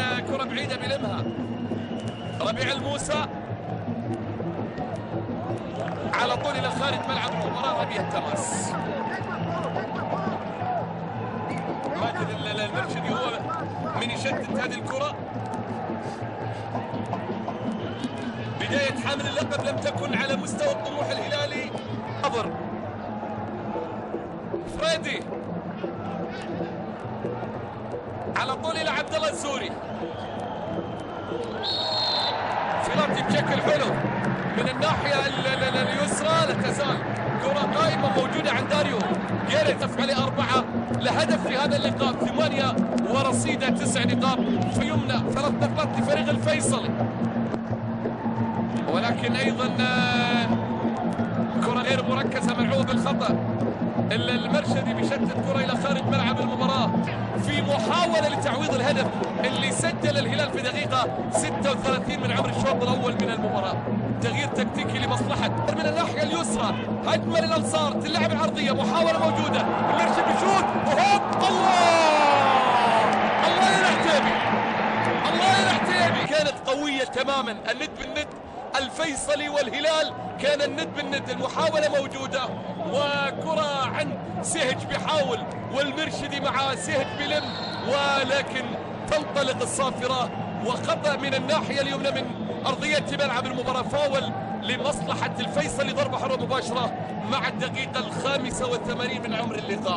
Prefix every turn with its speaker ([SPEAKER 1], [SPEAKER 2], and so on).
[SPEAKER 1] كرة بعيدة بيلمها ربيع الموسى على طول إلى خارج ملعب المباراة. ربيع التماس ماجد المرشدي هو من يشتت هذه الكرة. بداية حامل اللقب لم تكن على مستوى الطموح الهلالي. حضر فريدي على طول إلى عبد الله الزوري. فيلاتي بشكل حلو من الناحية اليسرى. لا تزال كرة قائمة موجودة عند داريو جيري تفعل 4 لهدف في هذا اللقاء. 8 ورصيده 9 نقاط في يمنى 3 نقاط لفريق الفيصلي. ولكن ايضا كرة غير مركزة ملعوبة بالخطأ. المرشدي بيشتت كرة الى خارج ملعب المباراة في محاولة لتعويض الهدف اللي سجل الهلال في دقيقة 36 من عمر الشوط الاول من المباراة. تغيير تكتيكي لمصلحة من الناحية اليسرى. هجمة للانصار تلعب العرضية. محاولة موجودة. المرشد بيشوت وهوب الله يا العتيبي الله يا العتيبي. كانت قوية تماما الند بالند. الفيصلي والهلال كان الند بالند. المحاولة موجودة وكرة عن سهج بيحاول والمرشدي مع سهج بلم ولكن تنطلق الصافرة وخطأ من الناحية اليمنى من أرضية ملعب المباراة. فاول لمصلحة الفيصلي. ضربة حرة مباشرة مع الدقيقة 85 من عمر اللقاء.